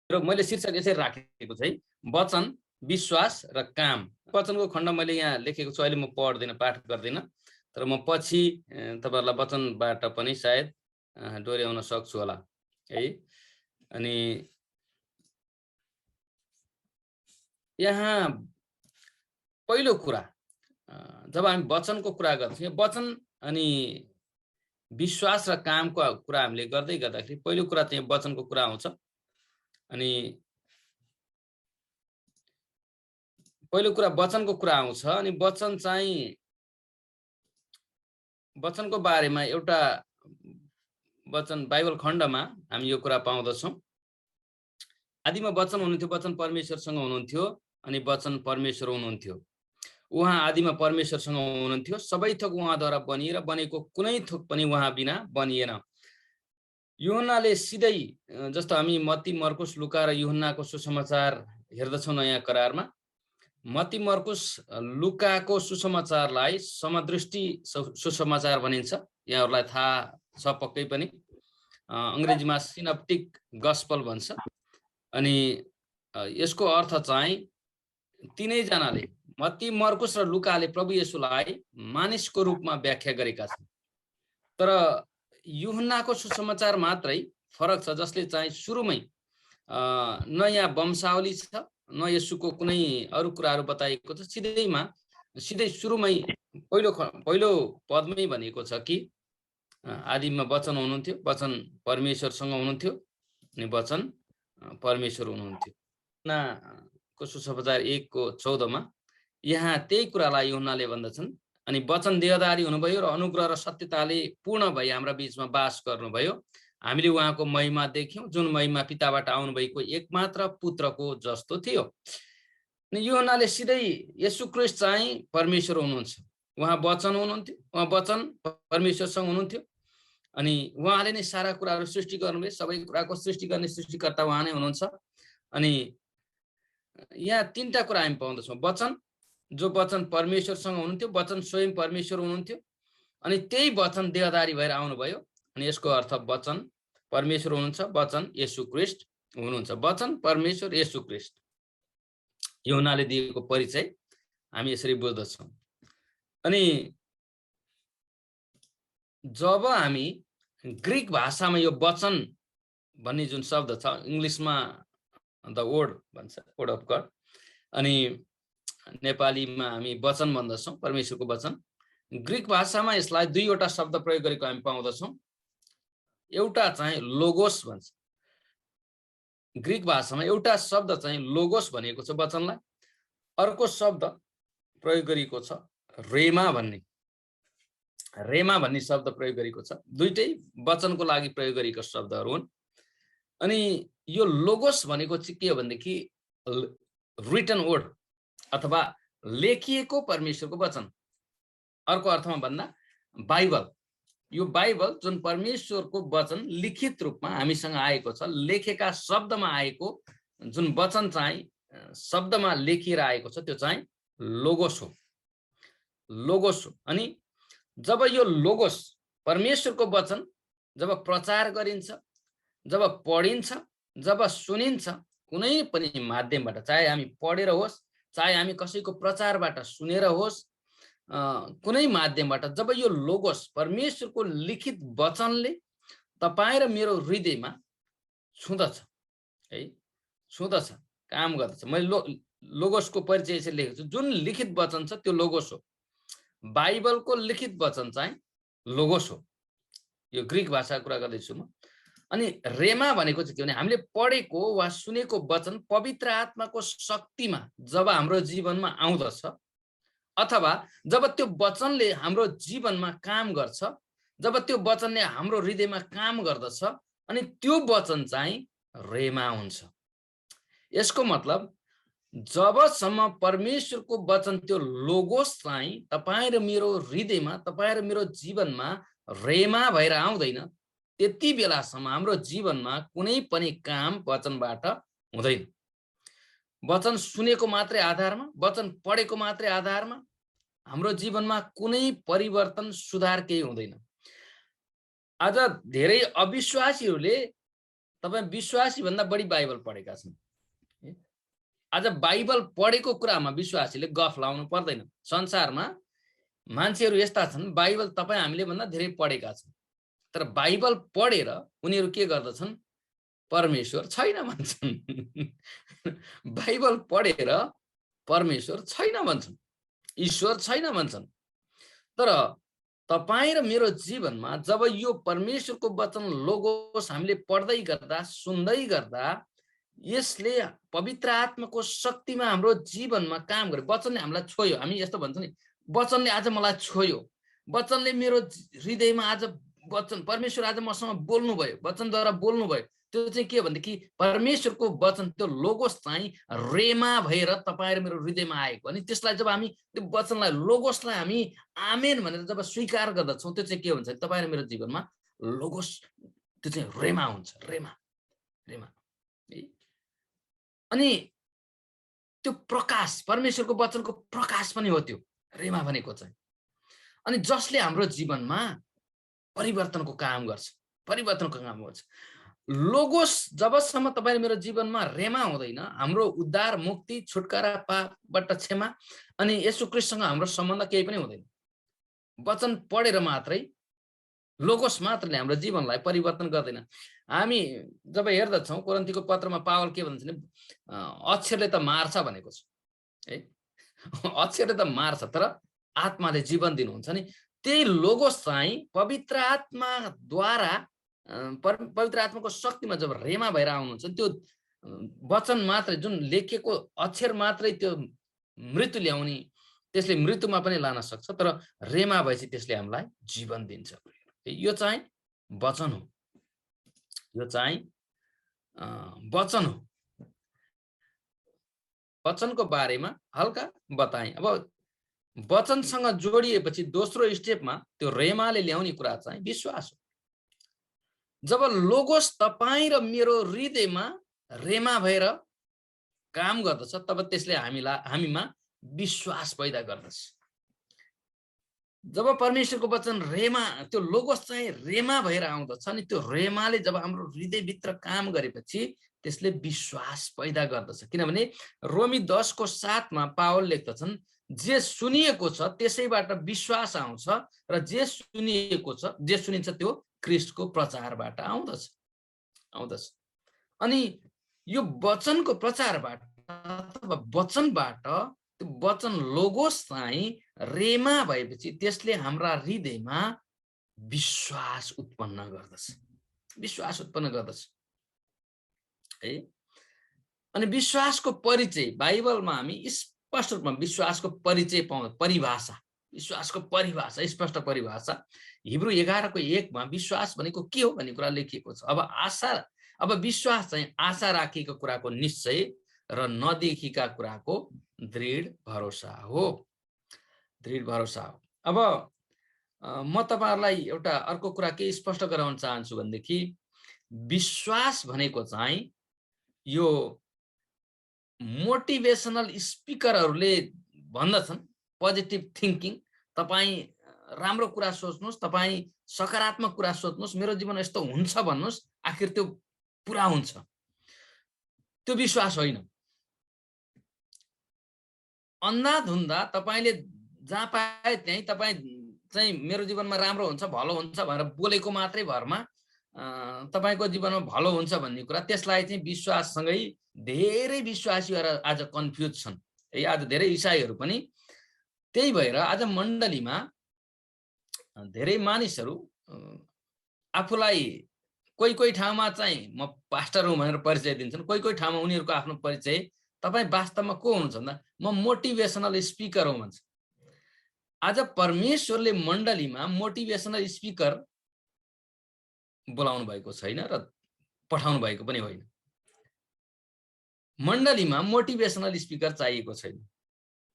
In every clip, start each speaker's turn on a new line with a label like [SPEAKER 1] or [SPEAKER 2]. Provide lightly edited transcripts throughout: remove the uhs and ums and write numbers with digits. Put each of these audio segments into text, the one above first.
[SPEAKER 1] र मैले शीर्षक यसरी राखेको चाहिँ वचन, विश्वास र काम। वचनको खण्ड मैले यहाँ लेखेको छु, अहिले म पढ्दिनँ, पाठ गर्दिनँ, तर म पछि तपाईँहरूलाई वचनबाट पनि सायद डोर्याउन सक्छु होला है। अनि यहाँ पहिलो कुरा, जब हामी वचनको कुरा गर्छौँ, वचन अनि विश्वास र कामको कुरा हामीले गर्दै गर्दाखेरि पहिलो कुरा चाहिँ वचनको कुरा आउँछ। अनि पहिलो कुरा वचनको कुरा आउँछ। अनि वचन चाहिँ, वचनको बारेमा एउटा वचन बाइबल खण्डमा हामी यो कुरा पाउँदछौँ। आदिमा वचन हुनुहुन्थ्यो, वचन परमेश्वरसँग हुनुहुन्थ्यो, अनि वचन परमेश्वर हुनुहुन्थ्यो। उहाँ आदिमा परमेश्वरसँग हुनुहुन्थ्यो, सबै थोक उहाँद्वारा बनिएर बनेको कुनै थोक पनि उहाँ बिना बनिएन। यूहन्नाले सिधै, जस्तो हामी मत्ती, मर्कुस, लुका र यूहन्नाको सुसमाचार हेर्दछौँ नयाँ करारमा, मत्ती, मर्कुस, लुकाको सुसमाचारलाई समदृष्टि सुसमाचार भनिन्छ। यहाँहरूलाई थाहा छ पक्कै पनि, अङ्ग्रेजीमा सिनप्टिक गस्पल भन्छ। अनि यसको अर्थ चाहिँ तीनैजनाले, मत्ती, मर्कुस र लुकाले प्रभु येशूलाई मानिसको रूपमा व्याख्या गरेका छन्। तर यूहन्नाको सुसमाचार मात्रै फरक छ, जसले चाहिँ सुरुमै न यहाँ वंशावली छ, न येशूको कुनै अरू कुराहरू बताइएको छ। सिधै सुरुमै पहिलो पदमै भनेको छ कि आदिमा वचन हुनुहुन्थ्यो, वचन परमेश्वरसँग हुनुहुन्थ्यो, अनि वचन परमेश्वर हुनुहुन्थ्यो। को सुसमाचार 1:14 यहाँ त्यही कुरालाई यूहन्नाले भन्दछन्। अनि वचन देहधारी हुनुभयो र अनुग्रह र सत्यताले पूर्ण भई हाम्रा बीचमा वास गर्नुभयो। हामीले उहाँको महिमा देख्यौँ, जुन महिमा पिताबाट आउनुभएको एकमात्र पुत्रको जस्तो थियो। अनि यूहन्नाले सिधै येशू ख्रीष्ट चाहिँ परमेश्वर हुनुहुन्छ, उहाँ वचन हुनुहुन्थ्यो, उहाँ वचन परमेश्वरसँग हुनुहुन्थ्यो। अनि उहाँले नै सारा कुराहरू सृष्टि गर्नुभयो, सबै कुराको सृष्टि गर्ने सृष्टिकर्ता उहाँ नै हुनुहुन्छ। अनि यहाँ तीनटा कुरा हामी पाउँदछौँ, वचन, जो वचन परमेश्वरसँग हुनुहुन्थ्यो, वचन स्वयं परमेश्वर हुनुहुन्थ्यो, अनि त्यही वचन देहधारी भएर आउनुभयो। अनि यसको अर्थ वचन परमेश्वर हुनुहुन्छ, वचन येशू ख्रीष्ट हुनुहुन्छ। वचन परमेश्वर येशू ख्रीष्ट, यूहन्नाले दिएको परिचय हामी यसरी बुझ्दछौँ। अनि जब हामी ग्रीक भाषामा यो वचन भन्ने जुन शब्द छ, इङ्ग्लिसमा द वर्ड भन्छ, वर्ड अफ गड, अनि नेपालीमा हामी वचन भन्दछौँ, परमेश्वरको वचन। ग्रीक भाषामा यसलाई दुईवटा शब्द प्रयोग गरेको हामी पाउँदछौँ। एउटा चाहिँ लोगोस भन्छ, ग्रीक भाषामा एउटा शब्द चाहिँ लोगोस भनेको छ वचनलाई, अर्को शब्द प्रयोग गरिएको छ रेमा भन्ने शब्द प्रयोग गरेको छ। दुईटै वचनको लागि प्रयोग गरेको शब्दहरू हुन्। अनि यो लोगोस भनेको चाहिँ के हो भनेदेखि रिटन वर्ड अथवा लेखिएको परमेश्वरको वचन। अर्को अर्थमा भन्दा बाइबल, यो बाइबल जुन परमेश्वरको वचन लिखित रूपमा हामीसँग आएको छ, लेखेका शब्दमा आएको जुन वचन चाहिँ शब्दमा लेखिएर आएको छ, त्यो चाहिँ लोगोस हो, लोगोस हो। अनि जब यो लोगोस परमेश्वरको वचन जब प्रचार गरिन्छ, जब पढिन्छ, जब सुनिन्छ, कुनै पनि माध्यमबाट, चाहे हामी पढेर होस्, चाहे हामी कसैको प्रचारबाट सुनेर होस्, कुनै माध्यमबाट जब यो लोगोस परमेश्वरको लिखित वचनले तपाईँ र मेरो हृदयमा छुँदछ है, छुँदछ, काम गर्दछ। मैले लोगोसको परिचय यसरी लेखेको छु, जुन लिखित वचन छ त्यो लोगोस हो। बाइबलको लिखित वचन चाहिँ लोगोस हो। यो ग्रीक भाषाको कुरा गर्दैछु म। अनि रेमा भनेको चाहिँ के भने, हामीले पढेको वा सुनेको वचन पवित्र आत्माको शक्तिमा जब हाम्रो जीवनमा आउँदछ, अथवा जब त्यो वचनले हाम्रो जीवनमा काम गर्छ, जब त्यो वचनले हाम्रो हृदयमा काम गर्दछ, अनि त्यो वचन चाहिँ रेमा हुन्छ। यसको मतलब जबसम्म परमेश्वरको वचन त्यो लोगोस चाहिँ तपाईँ र मेरो हृदयमा, तपाईँ र मेरो जीवनमा रेमा भएर आउँदैन, त्यति बेलासम्म हाम्रो जीवनमा कुनै पनि काम वचनबाट हुँदैन। वचन सुनेको मात्रै आधारमा, वचन पढेको मात्रै आधारमा हाम्रो जीवनमा कुनै परिवर्तन, सुधार केही हुँदैन। आज धेरै अविश्वासीहरूले तपाईँ विश्वासी भन्दा बढी बाइबल पढेका छन्। आज बाइबल पढेको कुरामा विश्वासीले गफ लाउनु पर्दैन। संसारमा मान्छेहरू यस्ता छन्, बाइबल तपाईँ हामीले भन्दा धेरै पढेका छन्, तर बाइबल पढेर उनीहरू के गर्दछन्? परमेश्वर छैन भन्छन्। बाइबल पढेर परमेश्वर छैन भन्छन्, ईश्वर छैन भन्छन्। तर तपाईँ र मेरो जीवनमा जब यो परमेश्वरको वचन लोगोस हामीले पढ्दै गर्दा, सुन्दै गर्दा, यसले पवित्र आत्माको शक्तिमा हाम्रो जीवनमा काम गर्यो। वचनले हामीलाई छोयो। हामी यस्तो भन्छौँ नि, वचनले आज मलाई छोयो, वचनले मेरो हृदयमा आज वचन परमेश्वर आज मसँग बोल्नुभयो, वचनद्वारा बोल्नुभयो। त्यो चाहिँ के भनेदेखि परमेश्वरको वचन, त्यो लोगोस चाहिँ रेमा भएर तपाईँ र मेरो हृदयमा आएको। अनि त्यसलाई जब हामी त्यो वचनलाई, लोगोसलाई हामी आमेन भनेर जब स्वीकार गर्दछौँ, त्यो चाहिँ के हुन्छ? तपाईँ र मेरो जीवनमा लोगोस त्यो चाहिँ रेमा हुन्छ। रेमा रेमा। अनि त्यो प्रकाश, परमेश्वरको वचनको प्रकाश पनि हो त्यो रेमा भनेको चाहिँ। अनि जसले हाम्रो जीवनमा परिवर्तनको काम गर्छ, परिवर्तनको काम गर्छ। लोगोस जबसम्म तपाईँ मेरो जीवनमा रेमा हुँदैन, हाम्रो उद्धार, मुक्ति, छुटकारा, पापबाट क्षमा अनि येशू ख्रीष्टसँग हाम्रो सम्बन्ध केही पनि हुँदैन। वचन पढेर मात्रै, लोगोस मात्रले हाम्रो जीवनलाई परिवर्तन गर्दैन। हामी जब हेर्दछौँ कोरिन्थीको पत्रमा पावल के भन्छ भने, अक्षरले त मार्छ भनेको छ है, अक्षरले त मार्छ तर आत्माले जीवन दिनुहुन्छ नि। त्यही लोगोस चाहिँ पवित्र आत्माद्वारा, पवित्र आत्माको शक्तिमा जब रेमा भएर आउनुहुन्छ, त्यो वचन मात्रै, जुन लेखेको अक्षर मात्रै त्यो मृत्यु ल्याउने, त्यसले मृत्युमा पनि लान सक्छ, तर रेमा भएपछि त्यसले हामीलाई जीवन दिन्छ। यो चाहिँ वचन हो, यो चाहिँ वचन हो। वचनको बारेमा हल्का बताएँ। अब वचनसँग जोडिएपछि दोस्रो स्टेपमा त्यो रेमाले ल्याउने कुरा चाहिँ विश्वास हो। जब लोगोस तपाईँ र मेरो हृदयमा रेमा भएर काम गर्दछ, तब त्यसले हामीमा विश्वास पैदा गर्दछ। जब परमेश्वरको वचन रेमा, त्यो लोगोस चाहिँ रेमा भएर आउँदछ, अनि त्यो रेमाले जब हाम्रो हृदयभित्र काम गरेपछि त्यसले विश्वास पैदा गर्दछ। किनभने रोमी 10:7 पावल लेख्दछन्, जे सुनिएको छ त्यसैबाट विश्वास आउँछ र जे सुनिएको छ, जे सुनिन्छ त्यो ख्रीष्टको प्रचारबाट आउँदछ। अनि यो वचनको प्रचारबाट अथवा वचनबाट, त्यो वचन लोगोस चाहिँ रेमा भएपछि त्यसले हाम्रा हृदयमा विश्वास उत्पन्न गर्दछ, विश्वास उत्पन्न गर्दछ है। अनि विश्वासको परिचय बाइबलमा हामी स्पष्ट रूपमा विश्वासको परिचय पाउँछौँ। परिभाषा, विश्वासको परिभाषा, स्पष्ट परिभाषा हिब्रू 11:1 विश्वास भनेको के हो भन्ने कुरा लेखिएको छ। अब विश्वास चाहिँ आशा राखिएको कुराको निश्चय र नदेखिएका कुराको दृढ भरोसा हो, दृढ भरोसा हो। अब म तपाईहरुलाई एउटा अर्को कुरा के स्पष्ट गराउन चाहन्छु भनेदेखि, विश्वास भनेको चाहिँ यो मोटिभेशनल स्पिकरहरूले भन्दछन्, पोजिटिभ थिंकिङ, तपाईं राम्रो कुरा सोच्नुस्, तपाईं सकारात्मक कुरा सोच्नुस्, मेरो जीवन यस्तो हुन्छ भन्नुस्, आखिर त्यो पुरा हुन्छ। त्यो विश्वास होइन। अन्धाधुन्दा तपाईले जहाँ पाए त्यही तपाईं चाहिँ मेरो जीवनमा राम्रो हुन्छ, भलो हुन्छ भनेर बोलेको मात्रै भरमा तपाईको जीवनमा भलो हुन्छ भन्ने कुरा, त्यसलाई चाहिँ विश्वाससँगै धेरै विश्वासीहरू आज कन्फ्युज छन् है। आज धेरै इसाईहरू पनि त्यही भएर आज मण्डलीमा धेरै मानिसहरू आफूलाई कोही ठाउँमा चाहिँ म पास्टर हुँ भनेर परिचय दिन्छन्, कोही ठाउँमा उनीहरूको आफ्नो परिचय, तपाई वास्तवमा को हुनुहुन्छ भन्दा म मोटिभेशनल स्पिकर हुँ भन्छ। आज परमेश्वरले मण्डलीमा मोटिभेशनल स्पिकर बोलाउनु भएको छैन र पठाउनु भएको पनि होइन। मण्डलीमा मोटिभेशनल स्पिकर चाहिएको छैन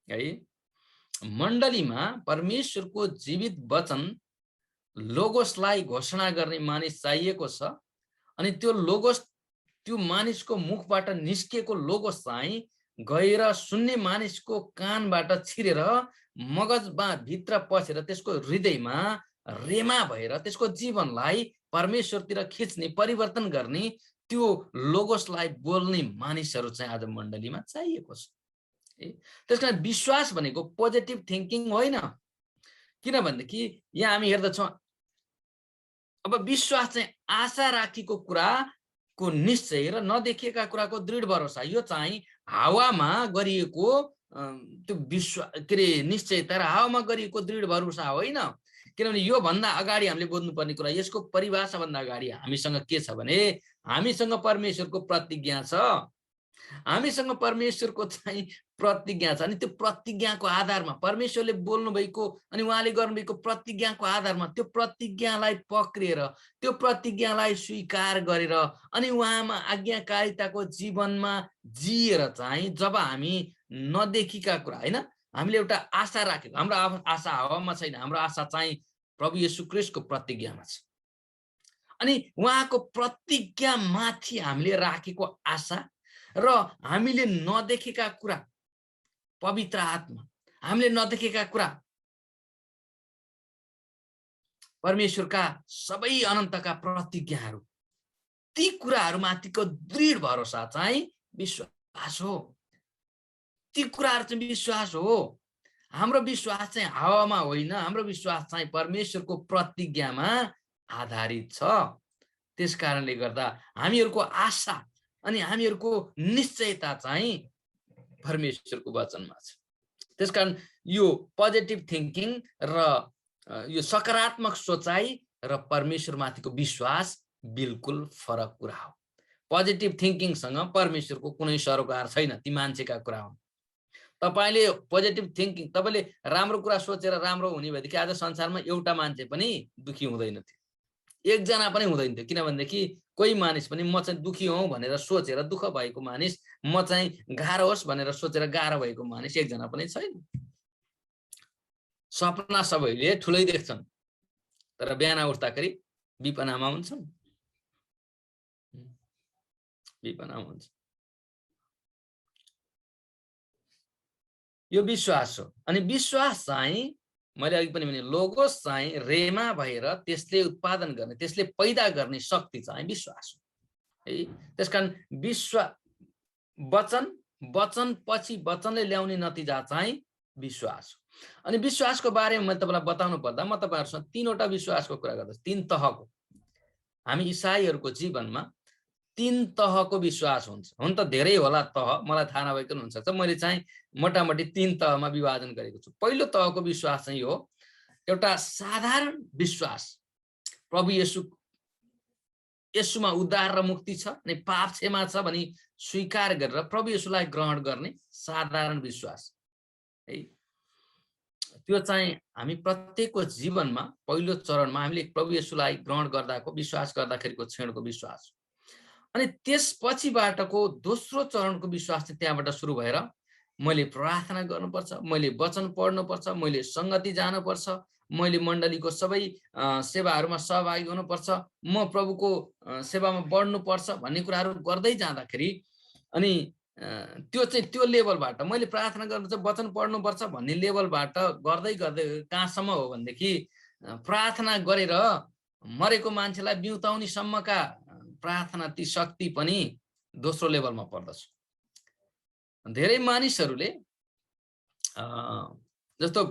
[SPEAKER 1] है। मण्डलीमा परमेश्वरको जीवित वचन लोगोसलाई घोषणा गर्ने मानिस चाहिएको छ। अनि त्यो लोगोस, त्यो मानिसको मुखबाट निस्केको लोगोस चाहिँ गएर सुन्ने मानिसको कानबाट छिरेर मगजमा भित्र पसेर त्यसको हृदयमा रेमा भएर त्यसको जीवनलाई परमेश्वरतिर खिच्ने, परिवर्तन गर्ने, त्यो लोगोसलाई बोल्ने मानिसहरू चाहिँ आज मण्डलीमा चाहिएको छ। त्यसकारण विश्वास भनेको पोजिटिभ थिङ्किङ होइन। किनभनेदेखि यहाँ हामी हेर्दछौँ अब विश्वास चाहिँ आशा राखेको कुराको निश्चय र नदेखिएका कुराको दृढ भरोसा। यो चाहिँ हावामा गरिएको त्यो विश्वास के अरे निश्चयता र हावामा गरिएको दृढ भरोसा होइन। किनभने यो भन्दा अगाडि हामीले बुझ्नुपर्ने कुरा, यसको परिभाषा भन्दा अगाडि हामीसँग के छ भने हामीसँग परमेश्वरको प्रतिज्ञा छ। हामीसँग परमेश्वरको चाहिँ प्रतिज्ञा छ। अनि त्यो प्रतिज्ञाको आधारमा परमेश्वरले बोल्नु भएको अनि उहाँले गर्नुभएको प्रतिज्ञाको आधारमा त्यो प्रतिज्ञालाई पक्रिएर त्यो प्रतिज्ञालाई स्वीकार गरेर अनि उहाँमा आज्ञाकारिताको जीवनमा जिएर चाहिँ जब हामी नदेखिएका कुरा होइन, हामीले एउटा आशा राखेको, हाम्रो आशा हावामा छैन, हाम्रो आशा चाहिँ प्रभु येशू ख्रीष्टको प्रतिज्ञामा छ। अनि उहाँको प्रतिज्ञामाथि हामीले राखेको आशा र हामीले नदेखेका कुरा, पवित्र आत्मा, हामीले नदेखेका कुरा, परमेश्वरका सबै अनन्तका प्रतिज्ञाहरू, ती कुराहरूमाथिको दृढ भरोसा चाहिँ विश्वास हो। ती कुराहरू चाहिँ विश्वास हो। हाम्रो विश्वास चाहिँ हावामा होइन, हाम्रो विश्वास चाहिँ परमेश्वरको प्रतिज्ञामा आधारित छ। त्यस कारणले गर्दा हामीहरूको आशा अनि हामीहरूको निश्चयता चाहिँ परमेश्वरको वचनमा छ। त्यसकारण यो पोजिटिभ थिङ्किङ र यो सकारात्मक सोचाइ र परमेश्वरमाथिको विश्वास बिल्कुल फरक कुरा हो। पोजिटिभ थिङ्किङसँग परमेश्वरको कुनै सरोकार छैन, ती मान्छेका कुरा हुन्। तपाईले पोजिटिभ थिङ्किङ, तपाईले राम्रो कुरा सोचेर राम्रो हुने भएदेखि आज संसारमा एउटा मान्छे पनि दुखी हुँदैन थियो, एकजना पनि हुँदैन थियो। किनभनेदेखि कोही मानिस पनि म चाहिँ दुखी हौँ भनेर सोचेर दुःख भएको मानिस, म चाहिँ गाह्रो होस् भनेर सोचेर गाह्रो भएको मानिस एकजना पनि छैन। सपना सबैले ठुलै देख्छन् तर बिहान उठ्दाखेरि विपनामा हुन्छन्, विपनामा हुन्छ। यो विश्वास हो। अनि विश्वास चाहिँ मैले अघि पनि भने लोगोस चाहिँ रेमा भएर त्यसले उत्पादन गर्ने, त्यसले पैदा गर्ने शक्ति चाहिँ विश्वास हो है। त्यसकारण वचन पछि वचनले ल्याउने नतिजा चाहिँ विश्वास हो। अनि विश्वासको बारेमा मैले तपाईँलाई बताउनु पर्दा म तपाईँहरूसँग तीनवटा विश्वासको कुरा गर्दछु, तीन तहको। हामी इसाईहरूको जीवनमा तीन तहको विश्वास हुन्छ। हुन त धेरै होला तह, मलाई थाहा नभइकन हुन्छ, मैले चाहिँ मोटामोटी तीन तहमा विभाजन गरेको छु। पहिलो तहको विश्वास चाहिँ हो एउटा साधारण विश्वास, प्रभु येशूमा उद्धार र मुक्ति छ अनि पाप क्षमा छ भनी स्वीकार गरेर प्रभु येशूलाई ग्रहण गर्ने साधारण विश्वास है। त्यो चाहिँ हामी प्रत्येकको जीवनमा पहिलो चरणमा हामीले प्रभु येशूलाई ग्रहण गर्दाको विश्वास गर्दाखेरिको क्षणको विश्वास। अनि त्यसपछिबाटको दोस्रो चरणको विश्वास चाहिँ त्यहाँबाट सुरु भएर मैले प्रार्थना गर्नुपर्छ, मैले वचन पढ्नुपर्छ, मैले संगति जानुपर्छ, मैले मण्डलीको सबै सेवाहरूमा सहभागी हुनुपर्छ, म प्रभुको सेवामा बढ्नुपर्छ भन्ने कुराहरू गर्दै जाँदाखेरि अनि त्यो चाहिँ त्यो लेभलबाट मैले प्रार्थना गर्नुपर्छ, वचन पढ्नुपर्छ भन्ने लेभलबाट गर्दै गर्दै कहाँसम्म हो भनेदेखि प्रार्थना गरेर मरेको मान्छेलाई बिउताउने सम्मका प्रार्थना ती शक्ति पनि दोस्रो लेभलमा पर्दछ। धेरै मानिसहरूले जस्तो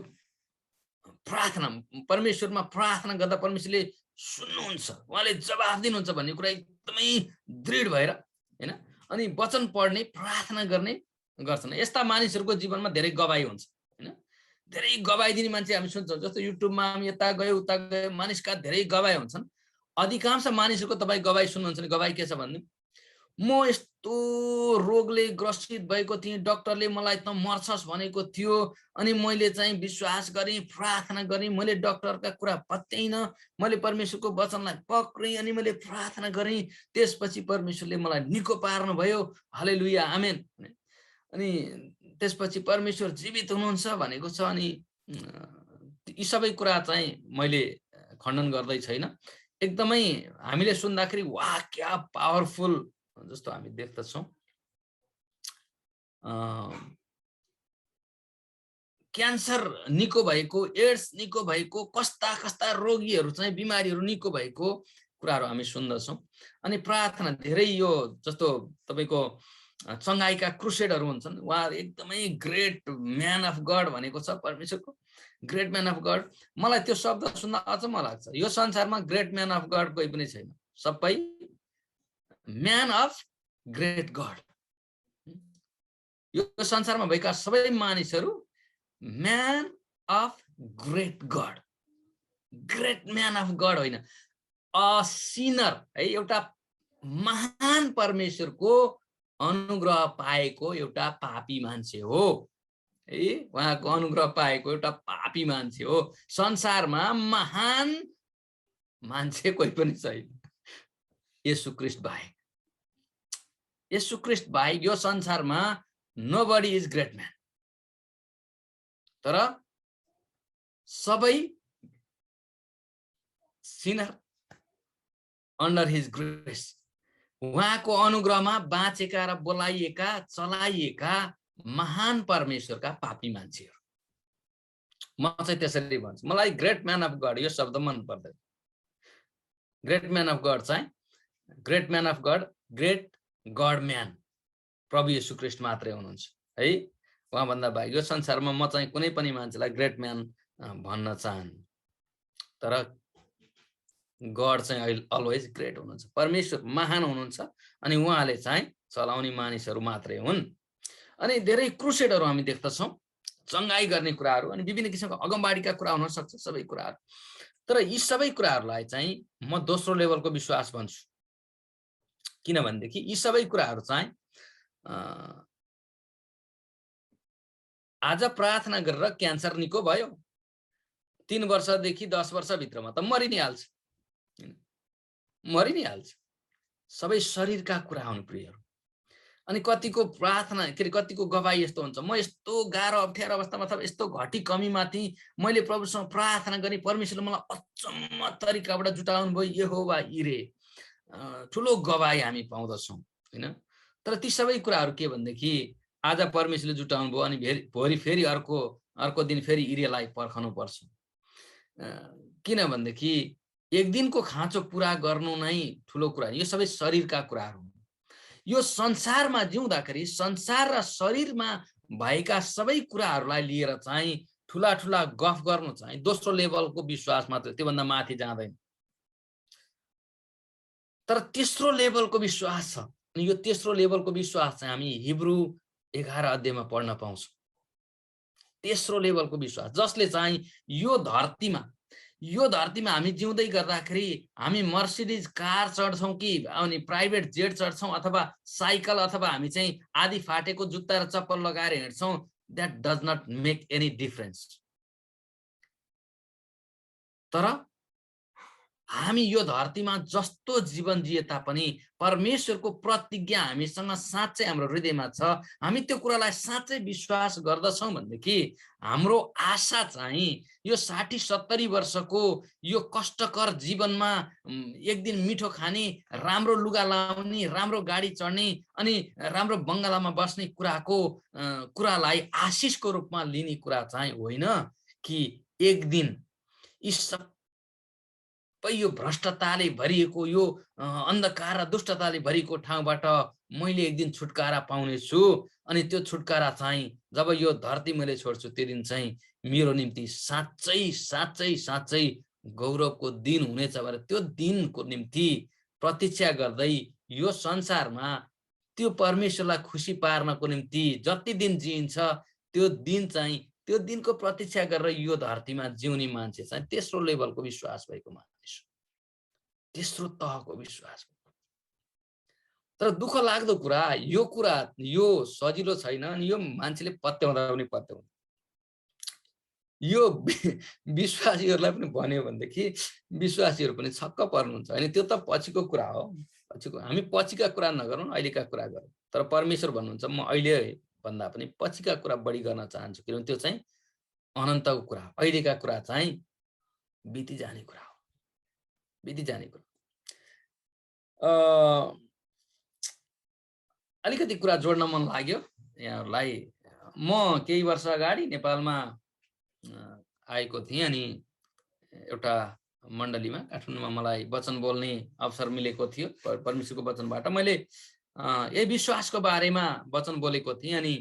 [SPEAKER 1] प्रार्थना परमेश्वरमा प्रार्थना गर्दा परमेश्वरले सुन्नुहुन्छ, उहाँले जवाफ दिनुहुन्छ भन्ने कुरा एकदमै दृढ भएर हैन अनि वचन पढ्ने प्रार्थना गर्ने गर्छन्। यस्ता मानिसहरूको जीवनमा धेरै गवाई हुन्छ हैन। धेरै गवाई दिने मान्छे हामी सुन्छौँ, जस्तो युट्युबमा हामी यता गयो उता गयो मानिसका धेरै गवाई हुन्छन्। अधिकांश मानिसहरूको तपाईँ गवाई सुन्नुहुन्छ भने गवाई के छ भन्ने, म यस्तो रोगले ग्रसित भएको थिएँ, डाक्टरले मलाई त मर्छस् भनेको थियो, अनि मैले चाहिँ विश्वास गरेँ, प्रार्थना गरेँ, मैले डाक्टरका कुरा पत्याइनँ, मैले परमेश्वरको वचनलाई पक्रेँ अनि मैले प्रार्थना गरेँ, त्यसपछि परमेश्वरले मलाई निको पार्नुभयो, हालेलुया आमेन। अनि त्यसपछि परमेश्वर जीवित हुनुहुन्छ भनेको छ। अनि यी सबै कुरा चाहिँ मैले खण्डन गर्दै छैन, एकदमै हामीले सुन्दाखेरि वाह क्या पावरफुल जस्तो हामी देख्दछौँ। क्यान्सर निको भएको, एड्स निको भएको, कस्ता कस्ता रोगीहरू चाहिँ बिमारीहरू निको भएको कुराहरू हामी सुन्दछौँ। अनि प्रार्थना धेरै यो जस्तो तपाईको चङ्गाईका क्रुसेडहरू हुन्छन्, उहाँहरू एकदमै ग्रेट म्यान अफ गड भनेको छ परमेश्वरको, ग्रेट म्यान अफ गड। मलाई त्यो शब्द सुन्दा अचम्म लाग्छ। यो संसारमा ग्रेट म्यान अफ गड कोही पनि छैन, सबै म्यान अफ ग्रेट गड। यो संसारमा भएका सबै मानिसहरू man of great God, great man of God होइन, अ सिनर है, एउटा महान परमेश्वरको अनुग्रह पाएको एउटा पापी मान्छे हो है, उहाँको अनुग्रह पाएको एउटा पापी मान्छे हो। संसारमा महान मान्छे कोही पनि छैन येशू ख्रीष्ट बाहेक। येशू ख्रीष्ट बाहेक यो संसारमा नोबडी इज ग्रेट म्यान। तर सबै सिनर अन्डर हिज ग्रेस, उहाँको अनुग्रहमा बाँचेका र बोलाइएका चलाइएका महान परमेश्वरका पापी मान्छेहरू। म चाहिँ त्यसरी भन्छु, मलाई ग्रेट म्यान अफ गड यो शब्द मन पर्दैन। ग्रेट म्यान अफ गड चाहिँ great man of God, great God man प्रभु येशू ख्रीष्ट मात्रै हुनुहुन्छ है। उहाँभन्दा बाहेक यो संसारमा म चाहिँ कुनै पनि मान्छेलाई ग्रेट म्यान भन्न चाहन्न। तर गड चाहिँ अलवेज ग्रेट हुनुहुन्छ, परमेश्वर महान हुनुहुन्छ अनि उहाँले चाहिँ चलाउने मानिसहरू मात्रै हुन्। अनि धेरै क्रुसेडहरू हामी देख्दछौँ, चङ्गाई गर्ने कुराहरू अनि विभिन्न किसिमको अगमबाडीका कुरा हुन सक्छ, सबै कुराहरू। तर यी सबै कुराहरूलाई चाहिँ म दोस्रो लेभलको विश्वास भन्छु। किनभनेदेखि यी सबै कुराहरू चाहिँ आज प्रार्थना गरेर क्यान्सर निको भयो, 3 वर्षदेखि 10 वर्षभित्रमा त मरि नै हाल्छ, मरि नै हाल्छ। सबै शरीरका कुरा हुन् प्रियहरू। अनि कतिको प्रार्थना के अरे कतिको गवाई यस्तो हुन्छ, म यस्तो गाह्रो अप्ठ्यारो अवस्थामा अथवा यस्तो घटी कमीमाथि मैले प्रभुसँग प्रार्थना गरेँ, परमेश्वरले मलाई अचम्म तरिकाबाट जुटाउनु भयो, यहोवा इरे। ठुलो गवाई हामी पाउँदछौँ होइन। तर ती सबै कुराहरू के भनेदेखि आज परमेश्वरले जुटाउनु भयो अनि भोलि फेरि अर्को दिन फेरि इरेलाई पर्खनु पर्छ। किनभनेदेखि एक दिनको खाँचो पुरा गर्नु नै ठुलो कुरा, यो सबै शरीरका कुराहरू। यो संसारमा जिउँदाखेरि संसार र शरीरमा भएका सबै कुराहरूलाई लिएर चाहिँ ठुला ठुला गफ गर्नु चाहिँ दोस्रो लेभलको विश्वास मात्र, त्योभन्दा माथि जाँदैन। तर तेस्रो लेभलको विश्वास छ। अनि यो तेस्रो लेभलको विश्वास चाहिँ हामी हिब्रू 11 अध्यायमा पढ्न पाउँछौँ। तेस्रो लेभलको विश्वास जसले चाहिँ यो धरतीमा हामी जिउँदै गर्दाखेरि हामी मर्सिडिज कार चढ्छौँ कि अनि प्राइभेट जेट चढ्छौँ अथवा साइकल अथवा हामी चाहिँ आदि फाटेको जुत्ता र चप्पल लगाएर हिँड्छौँ, that does not make any difference. तर हामी यो धरतीमा जस्तो जीवन जिए तापनि परमेश्वरको प्रतिज्ञा हामीसँग साँच्चै हाम्रो हृदयमा छ, हामी त्यो कुरालाई साँच्चै विश्वास गर्दछौँ भनेदेखि हाम्रो आशा चाहिँ यो 60-70 वर्षको यो कष्टकर जीवनमा एक दिन मिठो खाने, राम्रो लुगा लाउने, राम्रो गाडी चढ्ने अनि राम्रो बङ्गलामा बस्ने कुरालाई आशिषको रूपमा लिने कुरा चाहिँ होइन कि एक दिन यी यो भ्रष्टताले भरिएको यो अन्धकार र दुष्टताले भरिएको ठाउँबाट मैले एक दिन छुटकारा पाउनेछु। अनि त्यो छुटकारा चाहिँ जब यो धरती मैले छोड्छु त्यो दिन चाहिँ मेरो निम्ति साँच्चै साँच्चै साँच्चै गौरवको दिन हुनेछ भनेर त्यो दिनको निम्ति प्रतीक्षा गर्दै यो संसारमा त्यो परमेश्वरलाई खुसी पार्नको निम्ति जति दिन जिइन्छ त्यो दिन चाहिँ त्यो दिनको प्रतीक्षा गरेर यो धरतीमा जिउने मान्छे चाहिँ तेस्रो लेभलको विश्वास भएको मानिस, तेस्रो तहको विश्वास। तर दुःख लाग्दो कुरा यो सजिलो छैन अनि यो मान्छेले पत्याउँदा पनि पत्याउँदैन। यो विश्वासीहरूलाई पनि भन्यो भनेदेखि विश्वासीहरू पनि छक्क पर्नुहुन्छ। अनि त्यो त पछिको कुरा हो, हामी पछिका कुरा नगरौँ, अहिलेका कुरा गरौँ। तर परमेश्वर भन्नुहुन्छ म अहिले भन्दा पनि पछिका कुरा बढी गर्न चाहन्छु, किनभने त्यो चाहिँ अनन्तको कुरा हो। अहिलेका कुरा चाहिँ बिति जाने कुरा हो, बिति जाने कुरा। अलिकति कुरा जोड्न मन लाग्यो यहाँहरूलाई। म केही वर्ष अगाडि नेपालमा आएको थिएँ अनि एउटा मण्डलीमा काठमाडौँमा मलाई वचन बोल्ने अवसर मिलेको थियो परमेश्वरको वचनबाट। मैले यही विश्वासको बारेमा वचन बोलेको थिएँ अनि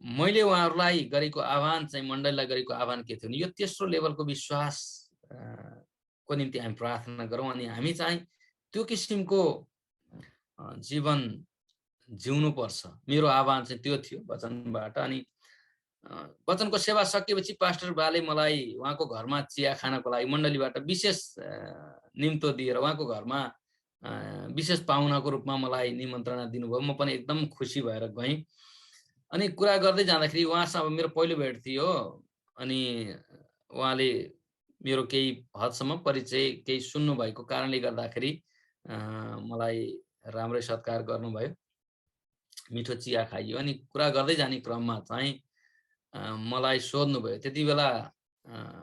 [SPEAKER 1] मैले उहाँहरूलाई गरेको आह्वान चाहिँ मण्डलीलाई गरेको आह्वान के थियो भने यो तेस्रो लेभलको विश्वास को निम्ति हामी प्रार्थना गरौँ अनि हामी चाहिँ त्यो किसिमको जीवन जिउनु पर्छ। मेरो आह्वान चाहिँ त्यो थियो वचनबाट। अनि वचनको सेवा सकेपछि पास्टर बाले मलाई उहाँको घरमा चिया खानको लागि मण्डलीबाट विशेष निम्तो दिएर उहाँको घरमा विशेष पाहुनाको रूपमा मलाई निमन्त्रणा दिनुभयो। म पनि एकदम खुसी भएर गएँ। अनि कुरा गर्दै जाँदाखेरि उहाँसँग मेरो पहिलो भेट थियो अनि उहाँले मेरो केही हदसम्म परिचय केही सुन्नु भएको कारणले गर्दाखेरि मलाई राम्रै सत्कार गर्नुभयो। मिठो चिया खाइयो अनि कुरा गर्दै जाने क्रममा चाहिँ मलाई सोध्नुभयो। त्यति बेला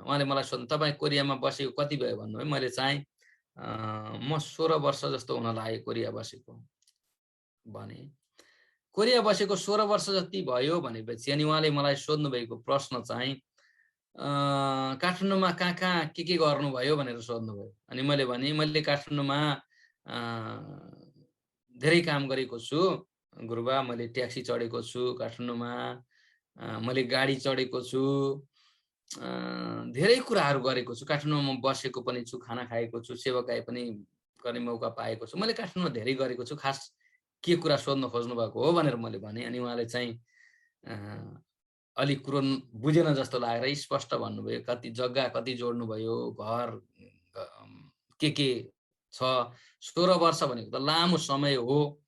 [SPEAKER 1] उहाँले मलाई सोध्नु, तपाईँ कोरियामा बसेको कति भयो भन्नुभयो। मैले चाहिँ म 16 वर्ष जस्तो हुन लाग्यो कोरिया बसेको भने। कोरिया बसेको 16 वर्ष जति भयो भनेपछि अनि उहाँले मलाई सोध्नुभएको प्रश्न चाहिँ काठमाडौँमा कहाँ के गर्नुभयो भनेर सोध्नुभयो। अनि मैले भने मैले काठमाडौँमा धेरै काम गरेको छु गुरुबा। मैले ट्याक्सी चढेको छु काठमाडौँमा, मैले गाडी चढेको छु, धेरै कुराहरू गरेको छु। काठमाडौँमा बसेको पनि छु, खाना खाएको छु, सेवाकाई पनि गर्ने मौका पाएको छु। मैले काठमाडौँमा धेरै गरेको छु, खास के कुरा सोध्न खोज्नु भएको हो भनेर मैले भने। अनि उहाँले चाहिँ अलिक कुरो बुझेन जस्तो लागेर स्पष्ट भन्नुभयो। कति जग्गा कति जोड्नुभयो, घर के छ, 16 वर्ष भनेको त लामो समय हो